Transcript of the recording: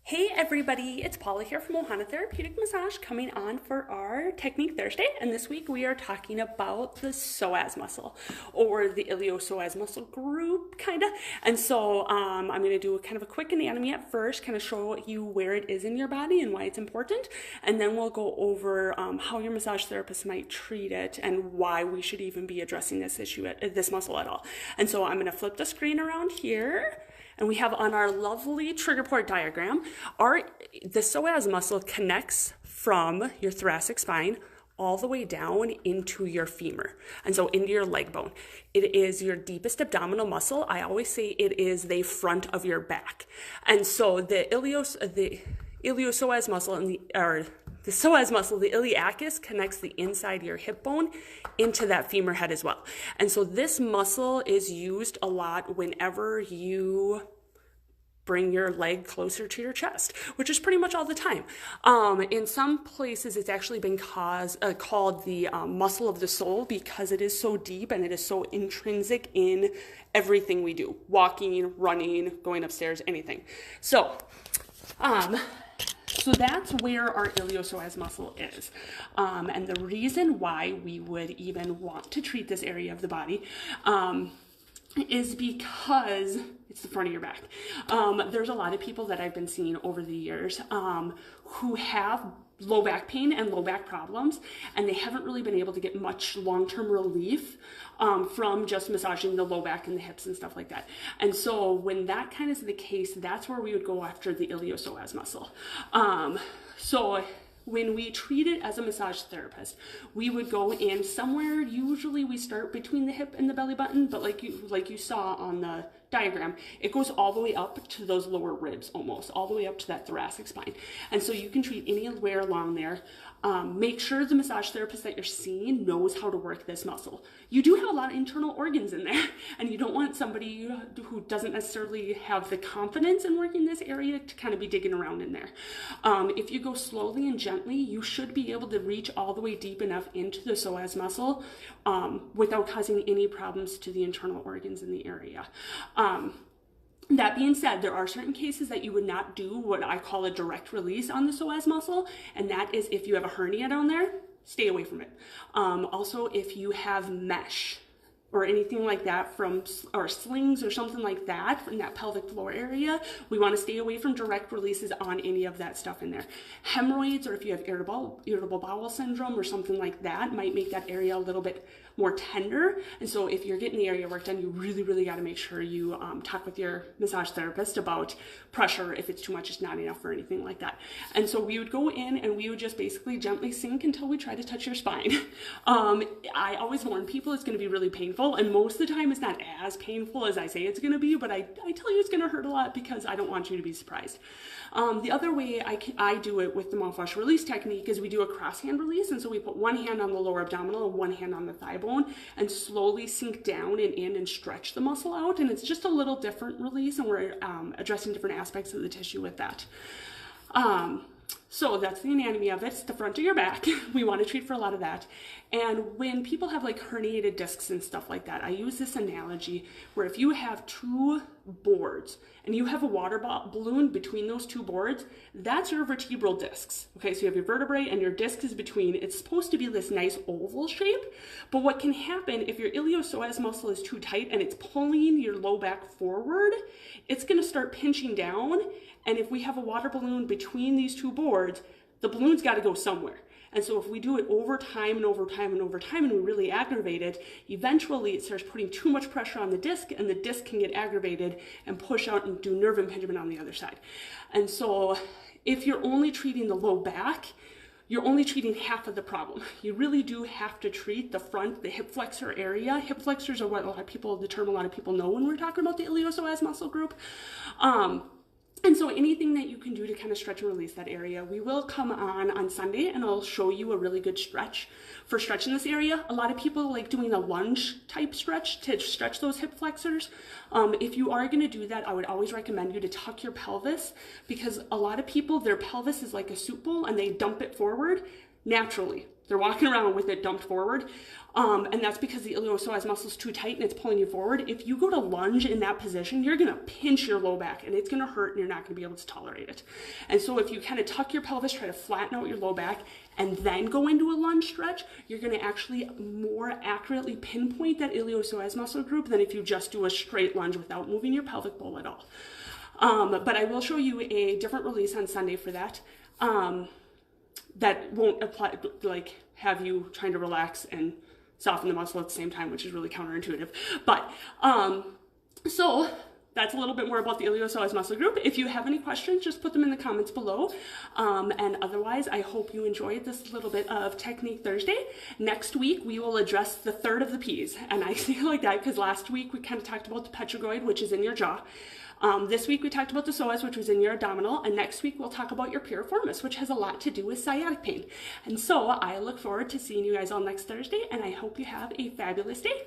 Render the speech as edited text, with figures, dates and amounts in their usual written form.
Hey everybody, it's Paula here from Ohana Therapeutic Massage coming on for our Technique Thursday, and this week we are talking about the psoas muscle or the iliopsoas muscle group kinda. And so I'm going to do a kind of a quick anatomy at first, kind of show you where it is in your body and why it's important, and then we'll go over how your massage therapist might treat it and why we should even be addressing this this muscle at all. And so I'm going to flip the screen around here. And we have on our lovely trigger point diagram, the psoas muscle connects from your thoracic spine all the way down into your femur, and so into your leg bone. It is your deepest abdominal muscle. I always say it is the front of your back. And so the iliopsoas muscle and the psoas muscle, the iliacus, connects the inside of your hip bone into that femur head as well. And so this muscle is used a lot whenever you bring your leg closer to your chest, which is pretty much all the time. In some places, it's actually been called the muscle of the soul because it is so deep and it is so intrinsic in everything we do: walking, running, going upstairs, anything. So that's where our iliopsoas muscle is. And the reason why we would even want to treat this area of the body is because it's the front of your back. There's a lot of people that I've been seeing over the years who have low back pain and low back problems, and they haven't really been able to get much long-term relief from just massaging the low back and the hips and stuff like that. And so when that kind of is the case, that's where we would go after the iliopsoas muscle. So when we treat it as a massage therapist, we would go in somewhere. Usually we start between the hip and the belly button, but like you saw on the diagram, it goes all the way up to those lower ribs, almost all the way up to that thoracic spine. And so you can treat anywhere along there. Make sure the massage therapist that you're seeing knows how to work this muscle. You do have a lot of internal organs in there, and you don't want somebody who doesn't necessarily have the confidence in working this area to kind of be digging around in there. If you go slowly and gently, you should be able to reach all the way deep enough into the psoas muscle without causing any problems to the internal organs in the area. That being said, there are certain cases that you would not do what I call a direct release on the psoas muscle, and that is if you have a hernia down there, stay away from it. Also, if you have mesh or anything like that or slings or something like that in that pelvic floor area, we want to stay away from direct releases on any of that stuff in there. Hemorrhoids, or if you have irritable bowel syndrome or something like that, might make that area a little bit more tender. And so if you're getting the area work done, you really got to make sure you talk with your massage therapist about pressure, if it's too much, it's not enough, or anything like that. And so we would go in and we would just basically gently sink until we try to touch your spine. I always warn people it's going to be really painful, and most of the time it's not as painful as I say it's going to be, but I tell you it's going to hurt a lot because I don't want you to be surprised. The other way I do it with the mouthwash release technique is we do a cross hand release, and so we put one hand on the lower abdominal and one hand on the thigh bone and slowly sink down and in and stretch the muscle out, and it's just a little different release, and we're addressing different aspects of the tissue with that. So that's the anatomy of it. It's the front of your back. We want to treat for a lot of that. And when people have like herniated discs and stuff like that, I use this analogy where if you have two boards and you have a water balloon between those two boards, that's your vertebral discs. Okay, so you have your vertebrae and your disc is between. It's supposed to be this nice oval shape, but what can happen if your iliopsoas muscle is too tight and it's pulling your low back forward, it's going to start pinching down. And if we have a water balloon between these two boards, the balloon's got to go somewhere. And so if we do it over time and over time and over time and we really aggravate it, eventually it starts putting too much pressure on the disc, and the disc can get aggravated and push out and do nerve impingement on the other side. And so if you're only treating the low back, you're only treating half of the problem. You really do have to treat the front, the hip flexor area. Hip flexors are what the term a lot of people know when we're talking about the iliopsoas muscle group. And so anything that you can do to kind of stretch and release that area. We will come on Sunday and I'll show you a really good stretch for stretching this area. A lot of people like doing a lunge type stretch to stretch those hip flexors. If you are going to do that, I would always recommend you to tuck your pelvis, because a lot of people, their pelvis is like a soup bowl and they dump it forward. naturally. They're walking around with it dumped forward. And that's because the iliopsoas muscle is too tight and it's pulling you forward. If you go to lunge in that position, you're going to pinch your low back and it's going to hurt and you're not going to be able to tolerate it. And so if you kind of tuck your pelvis, try to flatten out your low back, and then go into a lunge stretch, you're going to actually more accurately pinpoint that iliopsoas muscle group than if you just do a straight lunge without moving your pelvic bowl at all. But I will show you a different release on Sunday for that. That won't apply, like have you trying to relax and soften the muscle at the same time, which is really counterintuitive. But so that's a little bit more about the iliopsoas muscle group. If you have any questions, just put them in the comments below. And otherwise, I hope you enjoyed this little bit of Technique Thursday. Next week, we will address the third of the P's. And I say it like that because last week we kind of talked about the petragoid, which is in your jaw. This week we talked about the psoas, which was in your abdominal, and next week we'll talk about your piriformis, which has a lot to do with sciatic pain. And so I look forward to seeing you guys all next Thursday, and I hope you have a fabulous day.